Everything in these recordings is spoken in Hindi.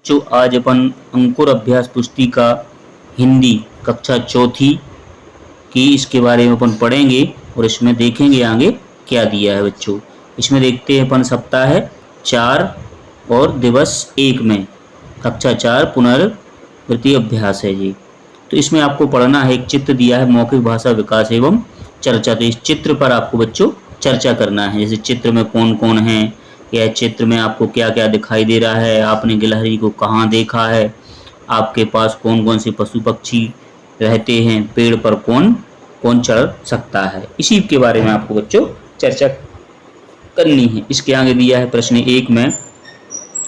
बच्चों आज अपन अंकुर अभ्यास पुस्तिका हिंदी कक्षा चौथी की इसके बारे में अपन पढ़ेंगे और इसमें देखेंगे आगे क्या दिया है बच्चों। इसमें देखते हैं अपन सप्ताह 4 और दिवस 1 में कक्षा 4 पुनरावृत्ति अभ्यास है जी। तो इसमें आपको पढ़ना है, एक चित्र दिया है मौखिक भाषा विकास एवं चर्चा। तो इस चित्र पर आपको बच्चों चर्चा करना है, जैसे चित्र में कौन कौन है, यह चित्र में आपको क्या क्या दिखाई दे रहा है, आपने गिलहरी को कहाँ देखा है, आपके पास कौन कौन से पशु पक्षी रहते हैं, पेड़ पर कौन कौन चढ़ सकता है, इसी के बारे में आपको बच्चों चर्चा करनी है। इसके आगे दिया है प्रश्न 1 में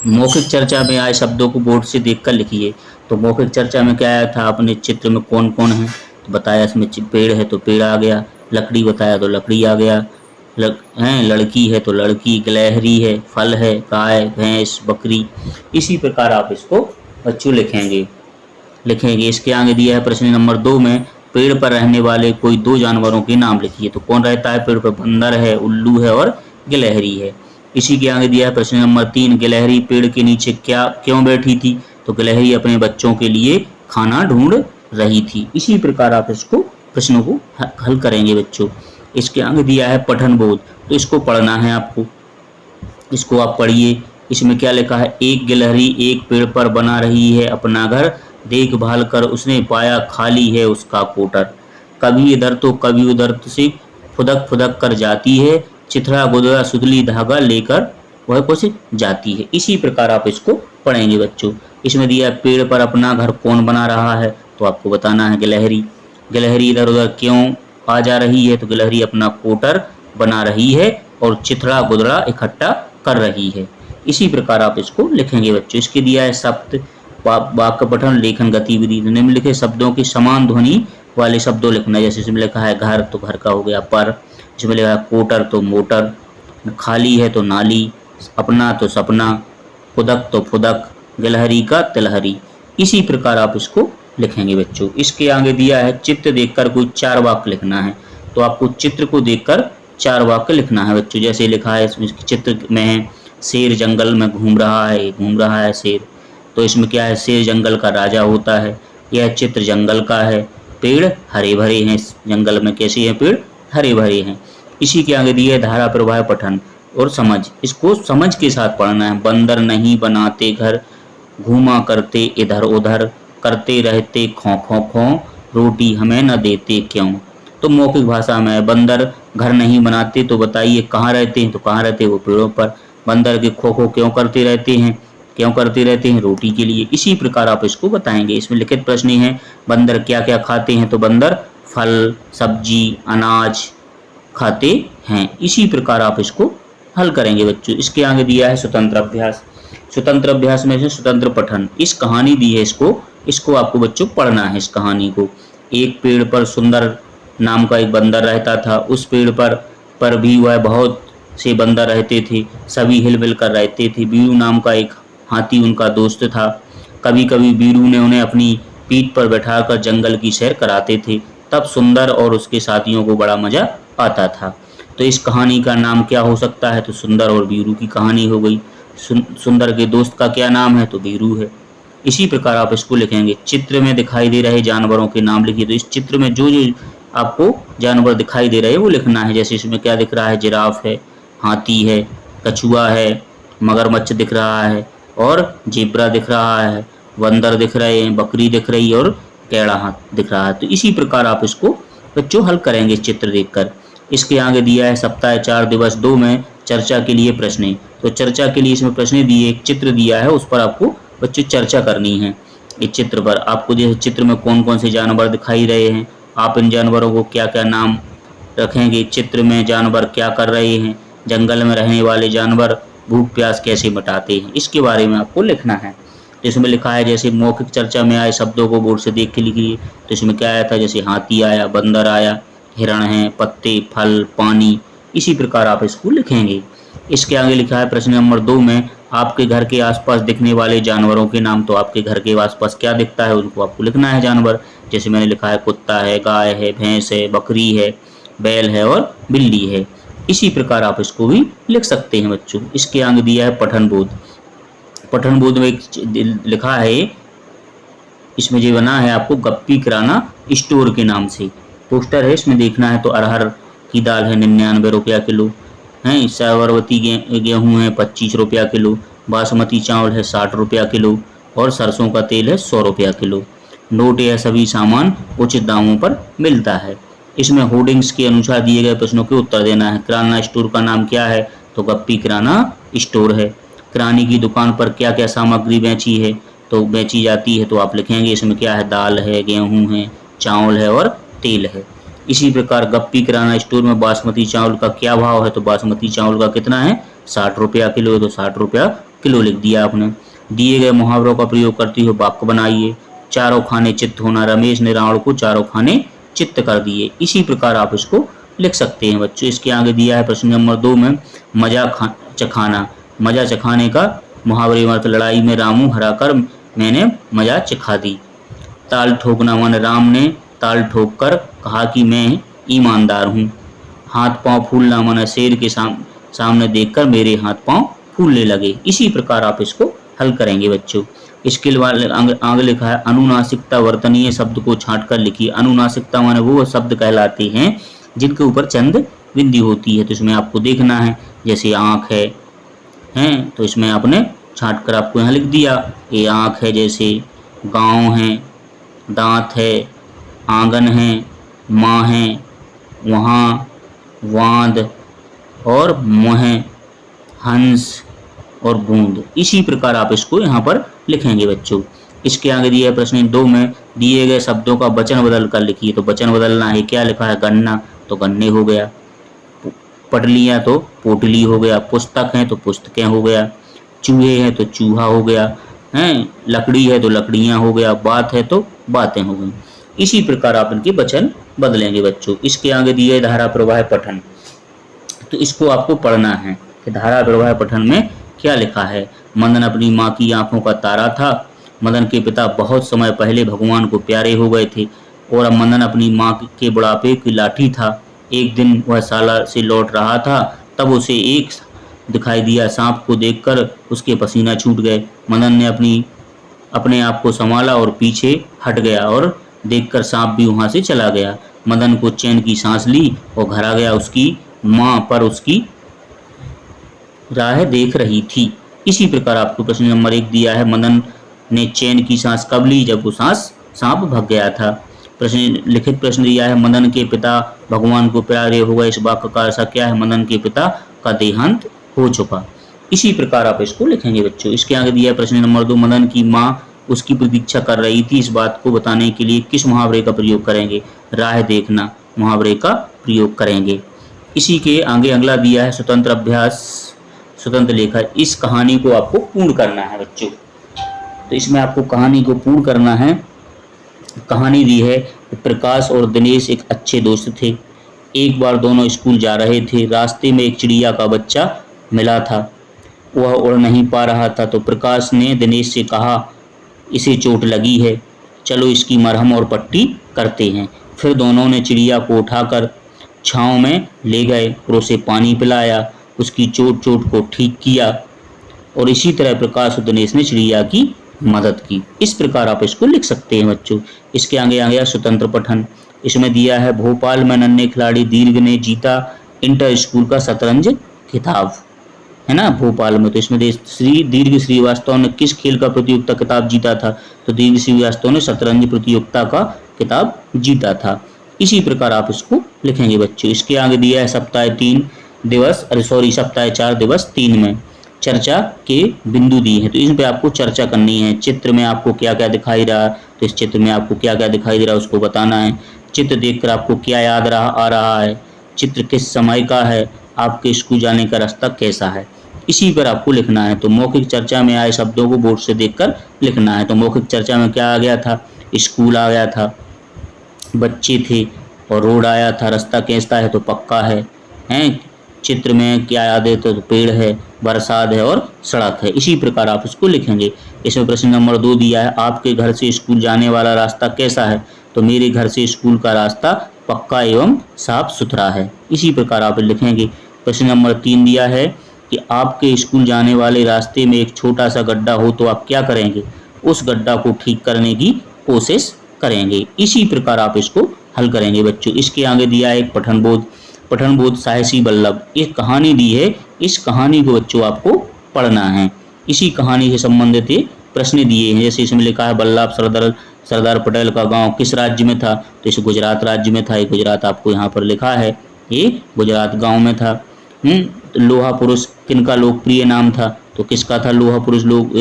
मौखिक चर्चा में आए शब्दों को बोर्ड से देखकर लिखिए। तो मौखिक चर्चा में क्या आया था, अपने चित्र में कौन कौन है तो बताया, इसमें पेड़ है तो पेड़ आ गया, लकड़ी बताया तो लकड़ी आ गया, लड़की है तो लड़की, गिलहरी है, फल है, गाय भैंस बकरी। इसी प्रकार आप इसको बच्चों लिखेंगे। इसके आगे दिया है प्रश्न नंबर 2 में पेड़ पर रहने वाले कोई 2 जानवरों के नाम लिखिए। तो कौन रहता है पेड़ पर, बंदर है, उल्लू है और गिलहरी है। इसी के आगे दिया है प्रश्न नंबर 3 गिलहरी पेड़ के नीचे क्यों बैठी थी। तो गिलहरी अपने बच्चों के लिए खाना ढूंढ रही थी। इसी प्रकार आप इसको प्रश्नों को हल करेंगे बच्चों। इसके आगे दिया है पठन बोध, तो इसको पढ़ना है आपको, इसको आप पढ़िए। इसमें क्या लिखा है, एक गिलहरी एक पेड़ पर बना रही है अपना घर, देखभाल कर उसने पाया खाली है उसका कोटर, कभी इधर तो कभी उधर से फुदक फुदक कर जाती है, चिथड़ा गुदड़ा सुतली धागा लेकर वह कुछ जाती है। इसी प्रकार आप इसको पढ़ेंगे बच्चों। इसमें दिया है पेड़ पर अपना घर कौन बना रहा है, तो आपको बताना है गिलहरी। गिलहरी इधर उधर क्यों आ जा रही है, तो गिलहरी अपना कोटर बना रही है और चिथड़ा गुदड़ा इकट्ठा कर रही है। इसी प्रकार आप इसको लिखेंगे बच्चों। इसके दिया है शब्द वाक्य पठन लेखन गतिविधि, निम्नलिखित शब्दों की समान ध्वनि वाले शब्दों लिखना। जैसे इसमें लिखा है घर तो घर का हो गया पर, इसमें लिखा है कोटर तो मोटर, खाली है तो नाली, अपना तो सपना, फुदक तो फुदक, गिलहरी का तिलहरी। इसी प्रकार आप इसको लिखेंगे बच्चों। इसके आगे दिया है चित्र देखकर कोई 4 वाक्य लिखना है। तो आपको चित्र को देखकर 4 वाक्य लिखना है बच्चों। जैसे लिखा है इसमें चित्र में है शेर जंगल में घूम रहा है शेर। तो इसमें क्या है, शेर जंगल का राजा होता है। यह चित्र जंगल का है, पेड़ हरे भरे हैं, जंगल में कैसे हैं पेड़, हरे भरे हैं। इसी के आगे दिया है धारा प्रवाह पठन और समझ, इसको समझ के साथ पढ़ना है। बंदर नहीं बनाते घर, घूमा करते इधर उधर, करते रहते खो खो खो, रोटी हमें न देते क्यों। तो मौखिक भाषा में बंदर घर नहीं बनाते, तो बताइए कहाँ रहते हैं, तो कहाँ रहते हैं वो पेड़ों पर। बंदर के खो खो क्यों करते रहते हैं, रोटी के लिए। इसी प्रकार आप इसको बताएंगे। इसमें लिखित प्रश्न है बंदर क्या क्या खाते हैं, तो बंदर फल सब्जी अनाज खाते हैं। इसी प्रकार आप इसको हल करेंगे बच्चों। इसके आगे दिया है स्वतंत्र अभ्यास। स्वतंत्र अभ्यास में से स्वतंत्र पठन, इस कहानी दी है, इसको आपको बच्चों पढ़ना है। इस कहानी को, एक पेड़ पर सुंदर नाम का एक बंदर रहता था। उस पेड़ पर भी वह बहुत से बंदर रहते थे, सभी हिलमिल कर रहते थे। बीरू नाम का एक हाथी उनका दोस्त था। कभी कभी बीरू ने उन्हें अपनी पीठ पर बैठाकर जंगल की सैर कराते थे, तब सुंदर और उसके साथियों को बड़ा मजा आता था। तो इस कहानी का नाम क्या हो सकता है, तो सुंदर और बीरू की कहानी हो गई। सुंदर के दोस्त का क्या नाम है, तो बीरू है। इसी प्रकार आप इसको लिखेंगे। चित्र में दिखाई दे रहे जानवरों के नाम लिखिए। तो इस चित्र में जो जो आपको जानवर दिखाई दे रहे हैं वो लिखना है। जैसे इसमें क्या दिख रहा है, जिराफ है, हाथी है, कछुआ है, मगरमच्छ दिख रहा है और जेब्रा दिख रहा है, बंदर दिख रहे हैं, बकरी दिख रही है और कैड़ा हाथ दिख रहा है। तो इसी प्रकार आप इसको बच्चों हल करेंगे चित्र देखकर। इसके आगे दिया है सप्ताह 4 दिवस 2 में चर्चा के लिए प्रश्न। तो चर्चा के लिए इसमें प्रश्न दिए, एक चित्र दिया है, उस पर आपको बच्चों चर्चा करनी है। इस चित्र पर आपको जैसे चित्र में कौन कौन से जानवर दिखाई रहे हैं, आप इन जानवरों को क्या क्या नाम रखेंगे। चित्र में जानवर क्या कर रहे हैं, जंगल में रहने वाले जानवर भूख प्यास कैसे मिटाते हैं, इसके बारे में आपको लिखना है। इसमें लिखा है जैसे मौखिक चर्चा में आए शब्दों को बोर्ड से देख के लिखिए। तो इसमें क्या आया था, जैसे हाथी आया, बंदर आया, हिरण है, पत्ते फल पानी। इसी प्रकार आप इसको लिखेंगे। इसके आगे लिखा है प्रश्न नंबर 2 में आपके घर के आसपास दिखने वाले जानवरों के नाम। तो आपके घर के आसपास क्या दिखता है उनको आपको लिखना है जानवर। जैसे मैंने लिखा है कुत्ता है, गाय है, भैंस है, बकरी है, बैल है और बिल्ली है। इसी प्रकार आप इसको भी लिख सकते हैं बच्चों। इसके आगे दिया है पठन बोध। पठन बोध में लिखा है, इसमें जो बना है आपको गप्पी किराना स्टोर के नाम से पोस्टर है, इसमें देखना है तो अरहर की दाल है 99 रुपया किलो है, साबरमती गेहूँ है 25 रुपया किलो, बासमती चावल है 60 रुपया किलो और सरसों का तेल है 100 रुपया किलो। नोट यह सभी सामान उचित दामों पर मिलता है। इसमें होर्डिंग्स के अनुसार दिए गए प्रश्नों के उत्तर देना है। किराना स्टोर का नाम क्या है, तो गप्पी किराना स्टोर है। किराने की दुकान पर क्या क्या सामग्री बेची है, तो बेची जाती है, तो आप लिखेंगे इसमें क्या है, दाल है, गेहूँ है, चावल है और तेल है। इसी प्रकार गप्पी किराना स्टोर में बासमती चावल का क्या भाव है, तो बासमती चावल का कितना है, 60 रुपया किलो है, तो 60 रुपया किलो लिख दिया आपने। दिए गए मुहावरों का प्रयोग करते हुए वाक्य बनाइए। चारों खाने चित्त होना, रमेश ने रावण को चारों खाने चित्त कर दिए। इसी प्रकार आप इसको लिख सकते हैं बच्चों। इसके आगे दिया है प्रश्न नंबर 2 में मजा चखाना। मजा चखाने का मुहावरे में, लड़ाई में रामू हराकर मैंने मजा चखा दी। ताल ठोकना माने राम ने ताल ठोक कर कहा कि मैं ईमानदार हूँ। हाथ पांव फूलना माने शेर के सामने देखकर मेरे हाथ पांव फूलने लगे। इसी प्रकार आप इसको हल करेंगे बच्चों। इसके आगे लिखा है अनुनासिकता वर्तनीय शब्द को छांट कर लिखिए। अनुनासिकता माने वो शब्द कहलाते हैं जिनके ऊपर चंद बिंदी होती है, तो इसमें आपको देखना है, जैसे आँख है हैं, तो इसमें आपने छांट कर आपको यहाँ लिख दिया, ये आँख है, जैसे गाँव है, दांत है, आंगन है, माँ है, वहाँ, वांद और मुँह, हंस और बूंद। इसी प्रकार आप इसको यहाँ पर लिखेंगे बच्चों। इसके आगे दिया है प्रश्न 2 में दिए गए शब्दों का वचन बदल कर लिखिए। तो वचन बदलना है, क्या लिखा है, गन्ना तो गन्ने हो गया, पटलियाँ तो पोटली हो गया, पुस्तक है तो पुस्तकें हो गया, चूहे हैं तो चूहा हो गया, हैं लकड़ी है तो लकड़ियाँ हो गया, बात है तो बातें हो गई। इसी प्रकार आप इनके वचन बदलेंगे बच्चों। इसके आगे दिए है धारा प्रवाह पठन। तो इसको आपको पढ़ना है कि धारा प्रवाह पठन में क्या लिखा है। मदन अपनी माँ की आंखों का तारा था। मदन के पिता बहुत समय पहले भगवान को प्यारे हो गए थे और अब मदन अपनी माँ के बुढ़ापे की लाठी था। एक दिन वह साला से लौट रहा था, तब उसे एक दिखाई दिया। सांप को देखकर उसके पसीना छूट गए। मदन ने अपने आप को संभाला और पीछे हट गया और देखकर सांप भी वहां से चला गया। मदन को चैन की सांस ली और घर आ गया। उसकी माँ पर उसकी राह देख रही थी। इसी प्रकार आपको प्रश्न नंबर 1 दिया है, मदन ने चैन की सांस कब ली, जब वो सांप भाग गया था। प्रश्न लिखित प्रश्न दिया है, मदन के पिता भगवान को प्यारे हो गए। इस वाक्य का अर्थ क्या है, मदन के पिता का देहांत हो चुका। इसी प्रकार आप इसको लिखेंगे बच्चों। इसके आगे दिया है प्रश्न नंबर 2, मदन की माँ उसकी प्रतीक्षा कर रही थी। इस बात को बताने के लिए किस मुहावरे का प्रयोग करेंगे, राह देखना मुहावरे का प्रयोग करेंगे। इसी के आगे अगला दिया है स्वतंत्र अभ्यास स्वतंत्र लेखन। इस कहानी को आपको पूर्ण करना है बच्चों। तो इसमें आपको कहानी को पूर्ण करना है। कहानी दी है, प्रकाश और दिनेश एक अच्छे दोस्त थे। एक बार दोनों स्कूल जा रहे थे। रास्ते में एक चिड़िया का बच्चा मिला था। वह उड़ नहीं पा रहा था, तो प्रकाश ने दिनेश से कहा, इसे चोट लगी है, चलो इसकी मरहम और पट्टी करते हैं। फिर दोनों ने चिड़िया को उठाकर छांव में ले गए और उसे पानी पिलाया, उसकी चोट को ठीक किया और इसी तरह प्रकाश और दिनेश ने चिड़िया की मदद की। इस प्रकार आप इसको लिख सकते हैं बच्चों। इसके आगे आ गया स्वतंत्र पठन। इसमें दिया है, भोपाल में नन्हे खिलाड़ी दीर्घ ने जीता इंटर स्कूल का शतरंज खिताब, है ना, भोपाल में। तो इसमें दीर्घ श्रीवास्तव ने किस खेल का प्रतियोगिता खिताब जीता था, तो दीर्घ श्रीवास्तव ने शतरंज प्रतियोगिता का खिताब जीता था। इसी प्रकार आप इसको लिखेंगे बच्चों। इसके आगे दिया है सप्ताह 4 दिवस 3 में चर्चा के बिंदु दिए हैं। तो इन पे आपको चर्चा करनी है। चित्र में आपको क्या क्या दिखाई रहा, तो इस चित्र में आपको क्या क्या दिखाई दे रहा है उसको बताना है। चित्र देखकर आपको क्या याद आ रहा है, चित्र किस समय का है, आपके स्कूल जाने का रास्ता कैसा है, इसी पर आपको लिखना है। तो मौखिक चर्चा में आए शब्दों को बोर्ड से देखकर लिखना है। तो मौखिक चर्चा में क्या आ गया था, स्कूल आ गया था, बच्चे थे और रोड आया था, रास्ता कैसा है तो पक्का है, चित्र में क्या याद है तो पेड़ है, बरसात है और सड़क है। इसी प्रकार आप इसको लिखेंगे। इसमें प्रश्न नंबर 2 दिया है, आपके घर से स्कूल जाने वाला रास्ता कैसा है, तो मेरे घर से स्कूल का रास्ता पक्का एवं साफ सुथरा है। इसी प्रकार आप लिखेंगे। प्रश्न नंबर 3 दिया है, कि आपके स्कूल जाने वाले रास्ते में एक छोटा सा गड्ढा हो तो आप क्या करेंगे, उस गड्ढा को ठीक करने की कोशिश करेंगे। इसी प्रकार आप इसको हल करेंगे बच्चों। इसके आगे दिया है एक पठन बोध। पठन बोध साहसी बल्लभ, एक कहानी दी है, इस कहानी को बच्चों आपको पढ़ना है। इसी कहानी से संबंधित ये प्रश्न दिए हैं। जैसे इसमें लिखा है वल्लभ सरदार पटेल का गांव किस राज्य में था, तो इसे गुजरात राज्य में था। ये गुजरात आपको यहाँ पर लिखा है, ये गुजरात गांव में था। लोहा पुरुष किनका लोकप्रिय नाम था, तो किसका था लोहा पुरुष, लोग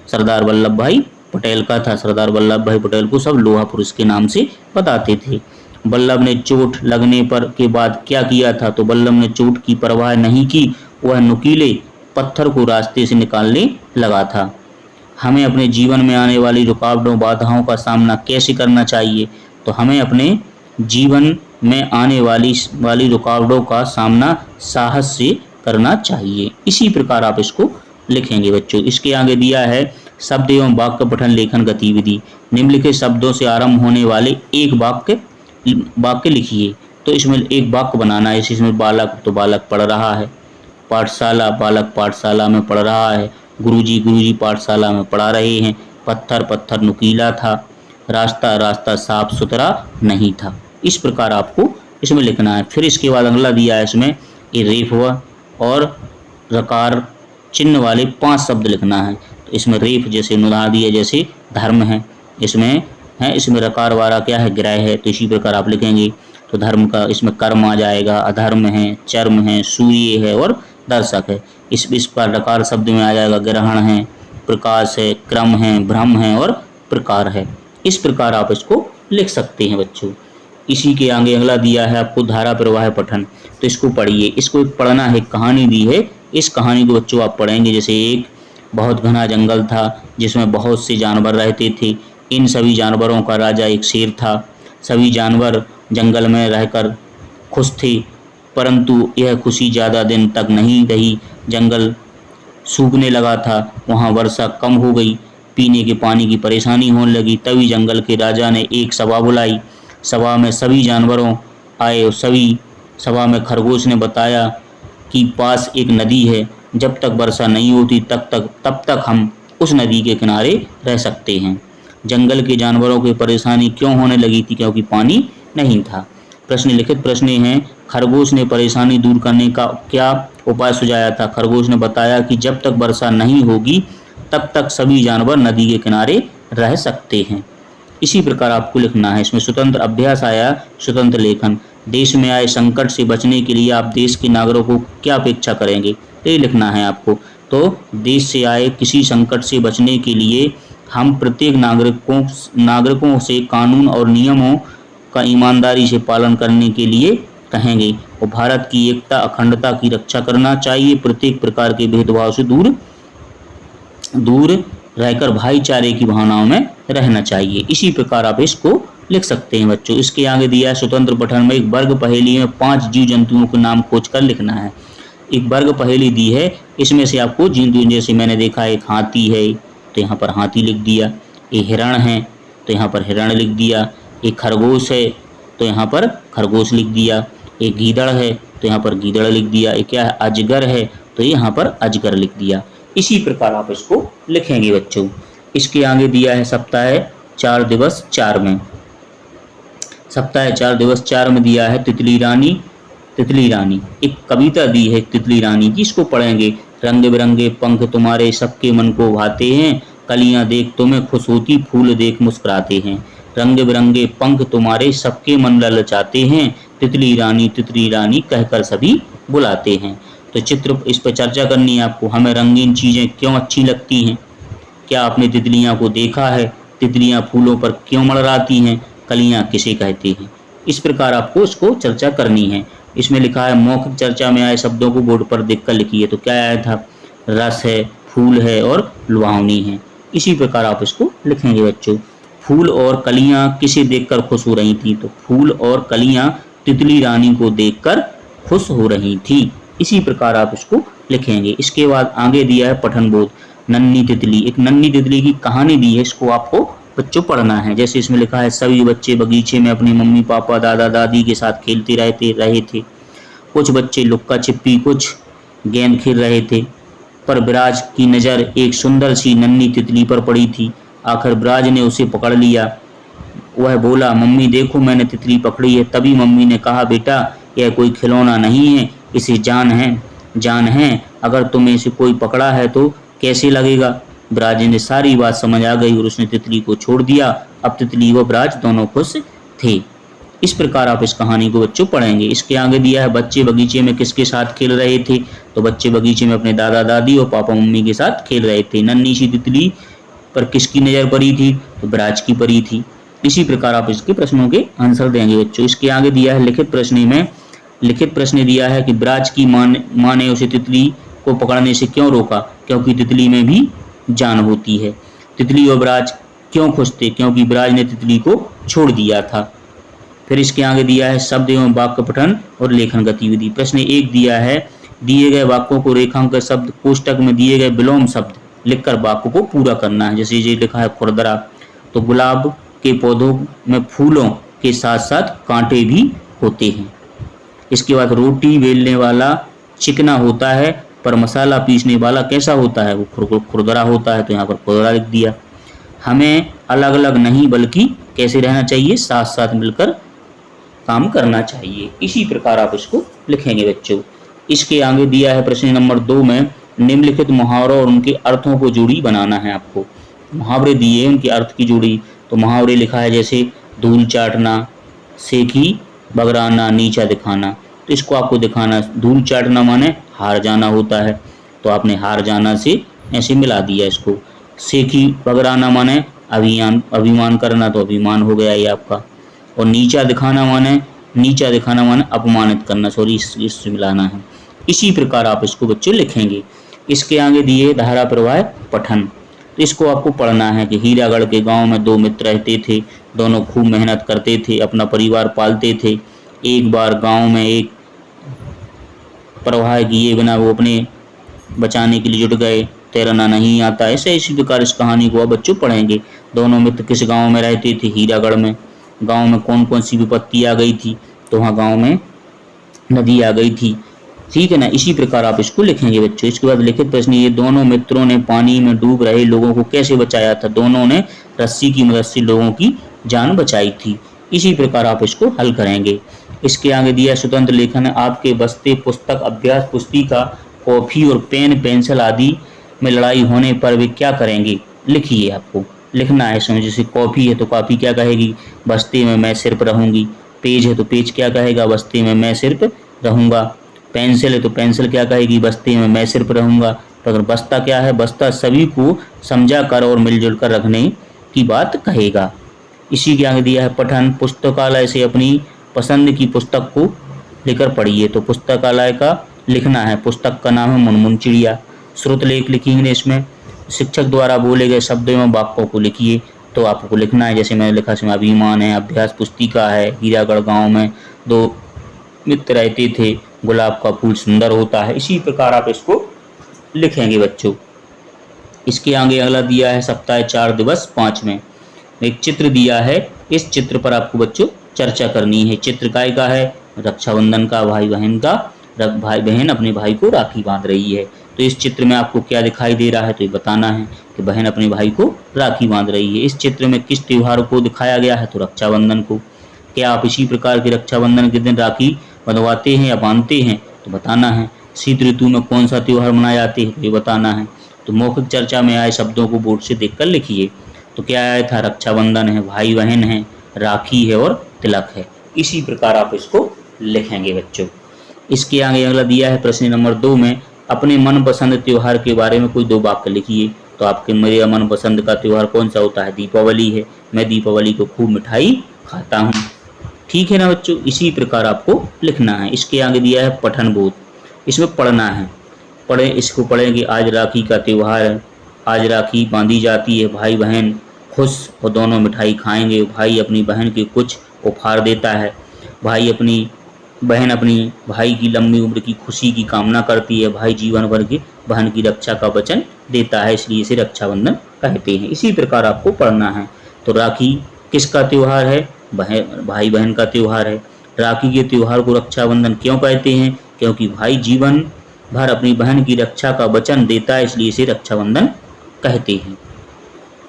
सरदार वल्लभ भाई पटेल का था। सरदार वल्लभ भाई पटेल को सब लोहा पुरुष के नाम से बताते थे। वल्लभ ने चोट लगने पर के बाद क्या किया था, तो वल्लभ ने चोट की परवाह नहीं की, वह नुकीले पत्थर को रास्ते से निकालने लगा था। हमें अपने जीवन में आने वाली रुकावटों बाधाओं का सामना कैसे करना चाहिए, तो हमें अपने जीवन में आने वाली रुकावटों का सामना साहस से करना चाहिए। इसी प्रकार आप इसको लिखेंगे बच्चों। इसके आगे दिया है शब्द एवं वाक्य पठन लेखन गतिविधि। निम्नलिखित शब्दों से आरंभ होने वाले एक वाक्य लिखिए। तो इसमें एक वाक्य बनाना है। इसमें बालक, तो बालक पढ़ रहा है। पाठशाला, बालक पाठशाला में पढ़ रहा है। गुरुजी पाठशाला में पढ़ा रहे हैं। पत्थर नुकीला था। रास्ता साफ सुथरा नहीं था। इस प्रकार आपको इसमें लिखना है। फिर इसके बाद अगला दिया है इसमें ये रेफ और रकार चिन्ह वाले 5 शब्द लिखना है। तो इसमें रेफ जैसे नुदा दिया, जैसे धर्म है, इसमें रकार वाला क्या है, ग्रह है। तो इसी प्रकार आप लिखेंगे। तो धर्म का इसमें कर्म आ जाएगा, अधर्म है, चर्म है, सूर्य है और दर्शक है। इस पर रकार शब्द में आ जाएगा ग्रहण है, प्रकाश है, क्रम है, भ्रम है और प्रकार है। इस प्रकार आप इसको लिख सकते हैं बच्चों। इसी के आगे अगला दिया है आपको धारा प्रवाह पठन। तो इसको पढ़िए। इसको एक पढ़ना है, कहानी दी है। इस कहानी को बच्चों आप पढ़ेंगे। जैसे एक बहुत घना जंगल था जिसमें बहुत से जानवर रहते थे। इन सभी जानवरों का राजा एक शेर था। सभी जानवर जंगल में रहकर खुश थे, परंतु यह खुशी ज़्यादा दिन तक नहीं रही। जंगल सूखने लगा था, वहाँ वर्षा कम हो गई, पीने के पानी की परेशानी होने लगी। तभी जंगल के राजा ने एक सभा बुलाई। सभा में सभी जानवरों आए और सभा में खरगोश ने बताया कि पास एक नदी है, जब तक वर्षा नहीं होती तब तक हम उस नदी के किनारे रह सकते हैं। जंगल के जानवरों की परेशानी क्यों होने लगी थी, क्योंकि पानी नहीं था। प्रश्न लिखित प्रश्न हैं। खरगोश ने परेशानी दूर करने का क्या उपाय सुझाया था। खरगोश ने बताया कि जब तक वर्षा नहीं होगी तब तक सभी जानवर नदी के किनारे रह सकते हैं। इसी प्रकार आपको लिखना है। इसमें स्वतंत्र अभ्यास आया, स्वतंत्र लेखन। देश में आए संकट से बचने के लिए आप देश के नागरिकों को क्या अपेक्षा करेंगे, ये लिखना है आपको। तो देश से आए किसी संकट से बचने के लिए हम प्रत्येक नागरिकों से कानून और नियमों का ईमानदारी से पालन करने के लिए कहेंगे और भारत की एकता अखंडता की रक्षा करना चाहिए। प्रत्येक प्रकार के भेदभाव से दूर रहकर भाईचारे की भावनाओं में रहना चाहिए। इसी प्रकार आप इसको लिख सकते हैं बच्चों। इसके आगे दिया है स्वतंत्र पठन में एक वर्ग पहेली में 5 जीव जंतुओं के नाम खोज कर लिखना है। एक वर्ग पहेली दी है, इसमें से आपको जैसे मैंने देखा एक हाथी है तो यहाँ पर हाथी लिख दिया। एक हिरण है तो यहाँ पर हिरण लिख दिया। एक खरगोश है तो यहाँ पर खरगोश लिख दिया। एक गीदड़ है तो यहाँ पर गीदड़ लिख दिया। एक क्या है, अजगर है तो यहाँ पर अजगर लिख दिया। इसी प्रकार आप इसको लिखेंगे बच्चों। इसके आगे दिया है सप्ताह 4 दिवस 4 में। सप्ताह 4 दिवस 4 में दिया है तितली रानी। एक कविता दी है तितली रानी की, इसको पढ़ेंगे। रंग बिरंगे पंख तुम्हारे सबके मन को भाते हैं, कलियां देख तुम्हें खुश होती, फूल देख मुस्कुराते हैं। रंग बिरंगे पंख तुम्हारे सबके मन ललचाते हैं, तितली रानी कहकर सभी बुलाते हैं। तो चित्र इस पर चर्चा करनी है आपको। हमें रंगीन चीजें क्यों अच्छी लगती हैं? क्या आपने तितलियां को देखा है? तितलियां फूलों पर क्यों मड़राती हैं? कलियां किसे कहते हैं? इस प्रकार आपको इसको चर्चा करनी है। इसमें लिखा है मौखिक चर्चा में आए शब्दों को बोर्ड पर देखकर लिखिए। तो क्या आया था, रस है, फूल है और लुभावनी है। इसी प्रकार आप इसको लिखेंगे बच्चों। फूल और कलियां किसे देखकर खुश हो रही थी? तो फूल और कलियां तितली रानी को देखकर खुश हो रही थी। इसी प्रकार आप इसको लिखेंगे। इसके बाद आगे दिया है पठन बोध। नन्ही तितली, एक नन्ही तितली की कहानी दी है, इसको आपको बच्चों पढ़ना है। जैसे इसमें लिखा है सभी बच्चे बगीचे में अपने मम्मी पापा दादा दादी के साथ खेलते रहे थे। कुछ बच्चे लुक्का छिपी, कुछ गेंद खेल रहे थे, पर ब्राज की नज़र एक सुंदर सी नन्ही तितली पर पड़ी थी। आखिर ब्राज ने उसे पकड़ लिया। वह बोला, मम्मी देखो मैंने तितली पकड़ी है। तभी मम्मी ने कहा, बेटा यह कोई खिलौना नहीं है, इसे जान है। अगर तुम्हें इसे कोई पकड़ा है तो कैसे लगेगा। ब्राज ने सारी बात समझ आ गई और उसने तितली को छोड़ दिया। अब तितली व ब्राज दोनों खुश थे। इस प्रकार आप इस कहानी को बच्चों पढ़ेंगे। इसके आगे दिया है, बच्चे बगीचे में किसके साथ खेल रहे थे। तो बच्चे बगीचे में अपने दादा दादी और पापा मम्मी के साथ खेल रहे थे। नन्ही सी तितली पर किसकी नजर पड़ी थी, तो ब्राज की पड़ी थी। इसी प्रकार आप इसके प्रश्नों के आंसर देंगे बच्चों। इसके आगे दिया है लिखित प्रश्न दिया है कि ब्राज की माँ ने उसे तितली को पकड़ने से क्यों रोका, क्योंकि तितली में भी जान होती है। तितली और ब्राज क्यों खुश थे, क्योंकि ब्राज ने तितली को छोड़ दिया था। फिर इसके आगे दिया है शब्द एवं वाक्य पठन और लेखन गतिविधि। प्रश्न 1 दिया है, दिए गए वाक्यों को रेखांकित शब्द कोष्टक में दिए गए विलोम शब्द लिखकर वाक्य को पूरा करना है। जैसे ये लिखा है खुरदरा, तो गुलाब के पौधों में फूलों के साथ साथ कांटे भी होते हैं। इसके बाद रोटी बेलने वाला चिकना होता है, पर मसाला पीसने वाला कैसा होता है, वो खुरदरा होता है। तो यहाँ पर खुरदरा लिख दिया। हमें अलग अलग नहीं बल्कि कैसे रहना चाहिए, साथ साथ मिलकर काम करना चाहिए। इसी प्रकार आप इसको लिखेंगे बच्चों। इसके आगे दिया है प्रश्न नंबर 2 में निम्नलिखित मुहावरों और उनके अर्थों को जोड़ी बनाना है आपको। मुहावरे दिए, उनके अर्थ की जोड़ी। तो मुहावरे लिखा है जैसे धूल चाटना, सेखी बगराना, नीचा दिखाना। तो इसको आपको दिखाना, धूल चाटना माने हार जाना होता है, तो आपने हार जाना से ऐसे मिला दिया इसको। सेखी बगराना माने अभिमान करना, तो अभिमान हो गया ये आपका। और नीचा दिखाना माने अपमानित करना, सॉरी इससे मिलाना है। इसी प्रकार आप इसको बच्चों लिखेंगे। इसके आगे दिए धारा प्रवाह पठन। तो इसको आपको पढ़ना है कि हीरागढ़ के गांव में 2 मित्र रहते थे। दोनों खूब मेहनत करते थे, अपना परिवार पालते थे। एक बार गांव में एक प्रवाह किए बिना वो अपने बचाने के लिए जुट गए। तैरना नहीं आता। ऐसे इसी प्रकार इस कहानी को आप बच्चों पढ़ेंगे। दोनों मित्र किस गांव में रहते थे, हीरागढ़ में। गांव में कौन कौन सी विपत्ति आ गई थी, तो वहाँ गांव में नदी आ गई थी। ठीक है ना। इसी प्रकार आप इसको लिखेंगे बच्चों। इसके बाद लिखित प्रश्न, ये दोनों मित्रों ने पानी में डूब रहे लोगों को कैसे बचाया था। दोनों ने रस्सी की मदद से लोगों की जान बचाई थी। इसी प्रकार आप इसको हल करेंगे। इसके आगे दिया स्वतंत्र लेखन है। आपके बस्ते पुस्तक, अभ्यास पुस्तिका, कॉपी और पेन पेंसिल आदि में लड़ाई होने पर वे क्या करेंगे, लिखिए। आपको लिखना है इसमें। जैसे कॉपी है तो कॉपी क्या कहेगी, बस्ते में मैं सिर्फ रहूंगी। पेज है तो पेज क्या कहेगा, बस्ते में मैं सिर्फ रहूंगा। पेंसिल है तो पेंसिल क्या कहेगी, बस्ते में मैं सिर्फ रहूंगा। तो अगर बस्ता क्या है, बस्ता सभी को समझा कर और मिलजुल कर रखने की बात कहेगा। इसी के आगे दिया है पठन। पुस्तकालय से अपनी पसंद की पुस्तक को लेकर पढ़िए। तो पुस्तकालय का लिखना है, पुस्तक का नाम है मुनमुन चिड़िया। श्रुत लेख लिखेंगे इसमें। शिक्षक द्वारा बोले गए शब्दों एवं वाक्यों को लिखिए। तो आपको लिखना है, जैसे मैंने लिखा इसमें अभिमान है, अभ्यास पुस्तिका है, हीरागढ़ गांव में 2 मित्र रहते थे, गुलाब का फूल सुंदर होता है। इसी प्रकार आप इसको लिखेंगे बच्चों। इसके आगे अगला दिया है सप्ताह 4 दिवस 5 में एक चित्र दिया है। इस चित्र पर आपको बच्चों चर्चा करनी है। चित्र काय का है, रक्षाबंधन का, भाई बहन का। भाई बहन अपने भाई को राखी बांध रही है। तो इस चित्र में आपको क्या दिखाई दे रहा है, तो ये बताना है कि बहन अपने भाई को राखी बांध रही है। इस चित्र में किस त्योहार को दिखाया गया है, तो रक्षाबंधन को। क्या आप इसी प्रकार के रक्षाबंधन के दिन राखी बंधवाते हैं या बांधते हैं, तो बताना है। शीत ऋतु में कौन सा त्योहार मनाया जाता है, तो ये बताना है। तो मौखिक चर्चा में आए शब्दों को बोर्ड से देखकर लिखिए। तो क्या आया था, रक्षाबंधन है, भाई बहन है, राखी है और तिलक है। इसी प्रकार आप इसको लिखेंगे बच्चों। इसके आगे अगला दिया है प्रश्न नंबर 2 में अपने मनपसंद त्योहार के बारे में कोई 2 वाक्य लिखिए। तो आपके मेरा मनपसंद का त्योहार कौन सा होता है, दीपावली है। मैं दीपावली को खूब मिठाई खाता हूँ। ठीक है ना बच्चों। इसी प्रकार आपको लिखना है। इसके आगे दिया है पठन बोध। इसमें पढ़ना है। पढ़े, इसको पढ़ेंगे। आज राखी का त्योहार है, आज राखी बांधी जाती है, भाई बहन खुश और दोनों मिठाई खाएंगे। भाई अपनी बहन के कुछ उपहार देता है। बहन अपनी भाई की लंबी उम्र की खुशी की कामना करती है। भाई जीवन भर की बहन की रक्षा का वचन देता है, इसलिए इसे रक्षाबंधन कहते हैं। इसी प्रकार आपको पढ़ना है। तो राखी किसका त्योहार है, भाई बहन का त्योहार है। राखी के त्योहार को रक्षाबंधन क्यों कहते हैं, क्योंकि भाई जीवन भर अपनी बहन की रक्षा का वचन देता है, इसलिए इसे रक्षाबंधन कहते हैं।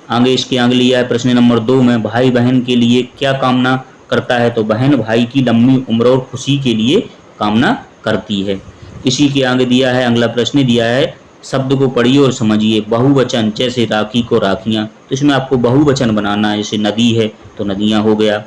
आगे इसके आगे लिया है प्रश्न नंबर 2 में, भाई बहन के लिए क्या कामना करता है? तो बहन भाई की लंबी उम्र और खुशी के लिए कामना करती है। इसी के आगे दिया है अगला प्रश्न दिया है, शब्द को पढ़िए और समझिए। बहुवचन जैसे राखी को राखियां, तो इसमें आपको बहुवचन बनाना है। जैसे नदी है तो नदियां हो गया,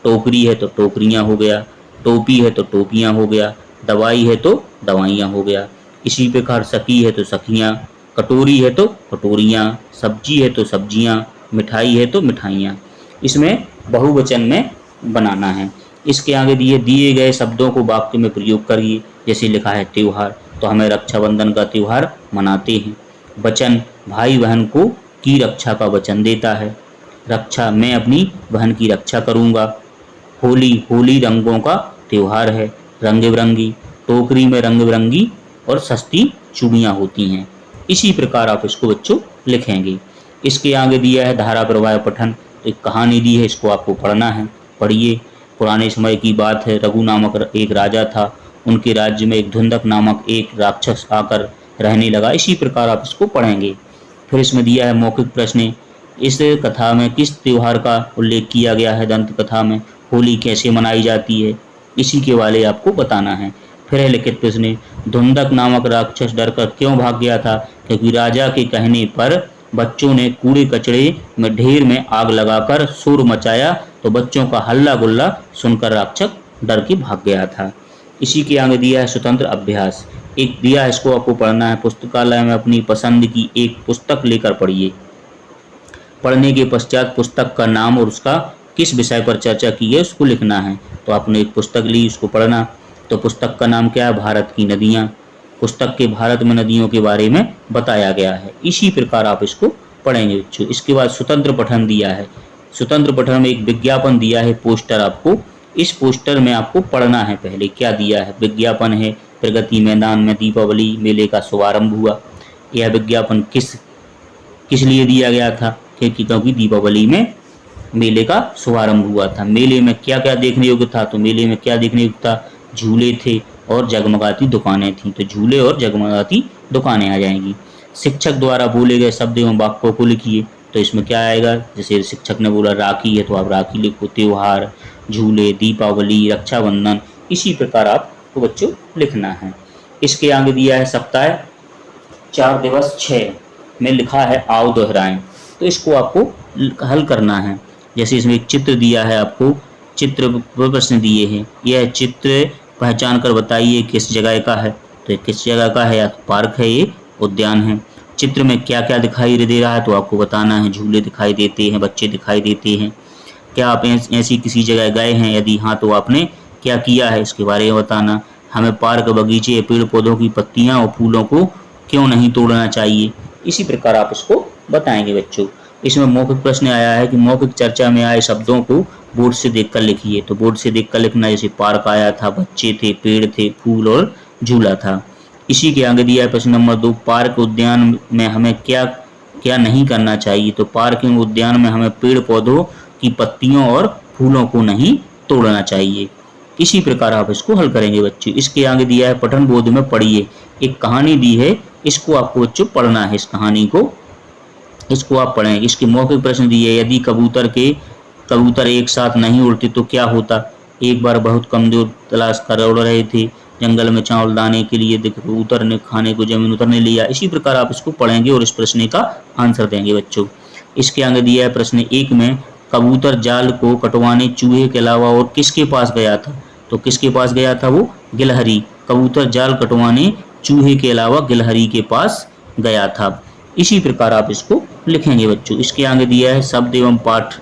टोकरी है तो टोकरियां हो गया, टोपी है तो टोपियां हो गया, दवाई है तो दवाइयां हो गया। इसी प्रकार सखी है तो सखियां, कटोरी है तो कटोरियां, सब्जी है तो सब्जियां, मिठाई है तो मिठाइयाँ। इसमें बहुवचन में बनाना है। इसके आगे दिए दिए गए शब्दों को वाक्य में प्रयोग करिए। जैसे लिखा है त्योहार, तो हमें रक्षाबंधन का त्योहार मनाते हैं। वचन, भाई बहन को की रक्षा का वचन देता है। रक्षा, मैं अपनी बहन की रक्षा करूंगा। होली, होली रंगों का त्योहार है, रंग बिरंगी। टोकरी में रंग बिरंगी और सस्ती चूड़ियाँ होती हैं। इसी प्रकार आप इसको बच्चों लिखेंगे। इसके आगे दिया है धारा प्रवाह पठन, तो एक कहानी दी है, इसको आपको पढ़ना है। पढ़िए। पुराने समय की बात है, रघु नामक एक राजा था। उनके राज्य में एक धुंधक नामक एक राक्षस आकर रहने लगा। इसी प्रकार आप इसको पढ़ेंगे। फिर इसमें दिया है मौखिक प्रश्न, इस कथा में किस त्योहार का उल्लेख किया गया है? दंत कथा में होली कैसे मनाई जाती है, इसी के वाले आपको बताना है। फिर है लिखित प्रश्न, धुंधक नामक राक्षस डरकर क्यों भाग गया था? क्योंकि राजा के कहने पर बच्चों ने कूड़े कचड़े में ढेर में आग लगाकर शोर मचाया, तो बच्चों का हल्ला गुल्ला सुनकर राक्षस डर के भाग गया था। इसी के आगे दिया है स्वतंत्र अभ्यास, एक दिया है, इसको आपको पढ़ना है। पुस्तकालय में अपनी पसंद की एक पुस्तक लेकर पढ़िए। पढ़ने के पश्चात पुस्तक का नाम और उसका किस विषय पर चर्चा की है उसको लिखना है। तो आपने एक पुस्तक ली, उसको पढ़ना। तो पुस्तक का नाम क्या है? भारत की नदियाँ। पुस्तक के भारत में नदियों के बारे में बताया गया है। इसी प्रकार आप इसको पढ़ेंगे बच्चों। इसके बाद स्वतंत्र पठन दिया है। स्वतंत्र पठन में एक विज्ञापन दिया है, पोस्टर आपको। इस पोस्टर में आपको पढ़ना है। पहले क्या दिया है? विज्ञापन है, प्रगति मैदान में दीपावली मेले का शुभारंभ हुआ। यह विज्ञापन किस किस लिए दिया गया था? क्योंकि दीपावली में मेले का शुभारंभ हुआ था। मेले में क्या क्या देखने योग्य था? तो मेले में क्या देखने योग्य था? झूले थे और जगमगाती दुकानें थीं। तो झूले और जगमगाती दुकानें आ जाएंगी। शिक्षक द्वारा बोले गए शब्द एवं वाक्यों को लिखिए। तो इसमें क्या आएगा? जैसे शिक्षक ने बोला राखी है तो आप राखी लिखो, त्योहार, झूले, दीपावली, रक्षाबंधन। इसी प्रकार आपको बच्चों लिखना है। इसके आगे दिया है सप्ताह 4 दिवस 6 में लिखा है आओ दोहराएं। तो इसको आपको हल करना है। जैसे इसमें एक चित्र दिया है, आपको चित्र प्रश्न दिए हैं। यह चित्र पहचान कर बताइए किस जगह का है। तो किस जगह का है? या पार्क है, ये उद्यान है। चित्र में क्या क्या दिखाई दे रहा है? तो आपको बताना है। झूले दिखाई देते हैं, बच्चे दिखाई देते हैं। क्या आप ऐसी किसी जगह गए हैं? यदि हाँ तो आपने क्या किया है इसके बारे में बताना। हमें पार्क, बगीचे, पेड़ पौधों की पत्तियां और फूलों को क्यों नहीं तोड़ना चाहिए? इसी प्रकार आप इसको बताएंगे बच्चों। इसमें मौखिक प्रश्न आया है कि मौखिक चर्चा में आए शब्दों को बोर्ड से देखकर लिखिए। तो बोर्ड से देखकर लिखना, जैसे पार्क आया था, बच्चे थे, पेड़ थे, फूल और झूला था। इसी के आगे दिया है प्रश्न नंबर 2, पार्क उद्यान में हमें क्या क्या नहीं करना चाहिए? तो पार्क एवं उद्यान में हमें पेड़ पौधों की पत्तियों और फूलों को नहीं तोड़ना चाहिए। इसी प्रकार आप इसको हल करेंगे बच्चों। इसके आगे दिया है पठन बोध में पढ़िए। एक कहानी दी है, इसको आपको बच्चों पढ़ना है। इस कहानी को इसको आप पढ़ें। इसके मौखिक प्रश्न दिए, यदि कबूतर एक साथ नहीं उड़ते तो क्या होता? एक बार बहुत कमजोर तलाश कर उड़ रहे थे, जंगल में चावल दाने के लिए कबूतर ने खाने को जमीन उतरने लिया। इसी प्रकार आप इसको पढ़ेंगे और इस प्रश्न का आंसर देंगे बच्चों। इसके आगे दिया है प्रश्न 1 में, कबूतर जाल को कटवाने चूहे के अलावा और किसके पास गया था? तो किसके पास गया था? वो गिलहरी। कबूतर जाल कटवाने चूहे के अलावा गिलहरी के पास गया था। इसी प्रकार आप इसको लिखेंगे बच्चों। इसके आगे दिया है शब्द एवं पाठ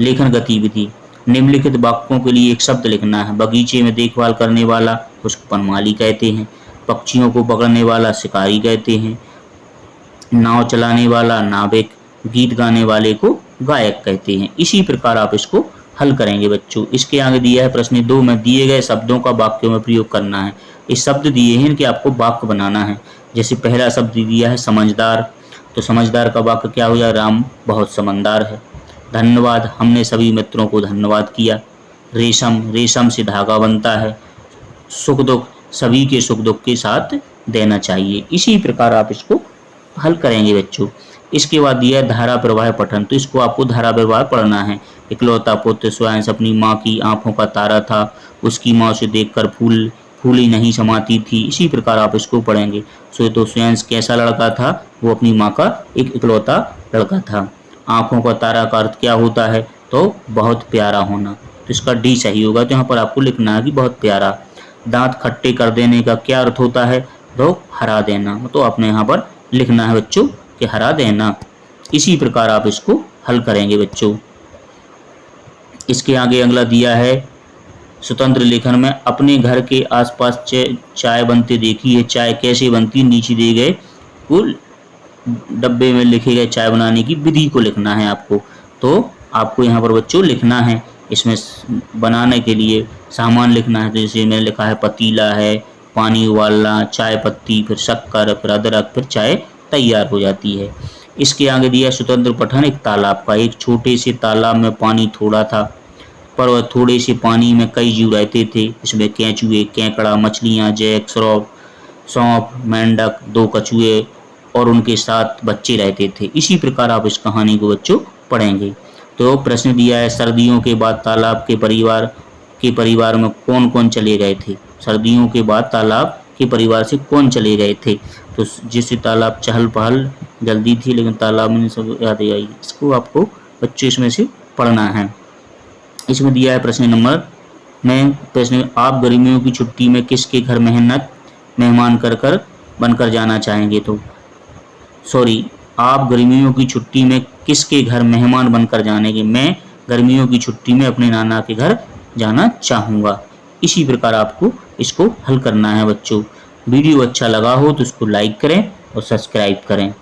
लेखन गतिविधि। निम्नलिखित वाक्यों के लिए एक शब्द लिखना है। बगीचे में देखभाल करने वाला उसको पनमाली कहते हैं। पक्षियों को पकड़ने वाला शिकारी कहते हैं। नाव चलाने वाला नाविक, गीत गाने वाले को गायक कहते हैं। इसी प्रकार आप इसको हल करेंगे बच्चों। इसके आगे दिया है प्रश्न 2 में, दिए गए शब्दों का वाक्यों में प्रयोग करना है। ये शब्द दिए हैं कि आपको वाक्य बनाना है। जैसे पहला शब्द दिया है समझदार, तो समझदार का वाक्य क्या हो जाए? राम बहुत समझदार है। धन्यवाद, हमने सभी मित्रों को धन्यवाद किया। रेशम, रेशम से धागा बनता है। सुख दुख, सभी के सुख दुख के साथ देना चाहिए। इसी प्रकार आप इसको हल करेंगे बच्चों। इसके बाद दिया है धारा प्रवाह पठन, तो इसको आपको धारा प्रवाह पढ़ना है। इकलौता पुत्र स्वयं अपनी माँ की आंखों का तारा था, उसकी माँ उसे देखकर फूली नहीं समाती थी। इसी प्रकार आप इसको पढ़ेंगे। तो स्वयं कैसा लड़का था, वो अपनी माँ का एक इकलौता लड़का था। आंखों का तारा का अर्थ क्या होता है, तो बहुत प्यारा होना, तो इसका डी सही होगा। तो यहाँ पर आपको लिखना है कि बहुत प्यारा। दांत खट्टे कर देने का क्या अर्थ होता है, तो हरा देना, तो आपने यहाँ पर लिखना है बच्चों कि हरा देना। इसी प्रकार आप इसको हल करेंगे बच्चों। इसके आगे अगला दिया है स्वतंत्र लेखन में अपने घर के आसपास चाय बनते देखी है। चाय कैसे बनती, नीचे दिए गए कुल डब्बे में लिखे गए चाय बनाने की विधि को लिखना है आपको। तो आपको यहाँ पर बच्चों लिखना है, इसमें बनाने के लिए सामान लिखना है। जैसे मैंने लिखा है पतीला है, पानी उबालना, चाय पत्ती, फिर शक्कर, फिर अदरक, फिर चाय तैयार हो जाती है। इसके आगे दिया स्वतंत्र पठन एक तालाब का। एक छोटे से तालाब में पानी थोड़ा था, पर वह थोड़े से पानी में कई जीव रहते थे। इसमें केंचुए, केकड़ा, मछलियाँ, जैक, सौंप, मेंढक, 2 कछुए और उनके साथ बच्चे रहते थे। इसी प्रकार आप इस कहानी को बच्चों पढ़ेंगे। तो प्रश्न दिया है सर्दियों के बाद तालाब के परिवार में कौन कौन चले गए थे। सर्दियों के बाद तालाब के परिवार से कौन चले गए थे, तो जिससे तालाब चहल पहल जल्दी थी, लेकिन तालाब में सब याद आई। इसको आपको बच्चों इसमें से पढ़ना है। इसमें दिया है प्रश्न नंबर में प्रश्न, आप गर्मियों की छुट्टी में किसके घर मेहमान कर बनकर जाना चाहेंगे। तो आप गर्मियों की छुट्टी में किसके घर मेहमान बनकर जानेंगे। मैं गर्मियों की छुट्टी में अपने नाना के घर जाना चाहूँगा। इसी प्रकार आपको इसको हल करना है बच्चों। वीडियो अच्छा लगा हो तो इसको लाइक करें और सब्सक्राइब करें।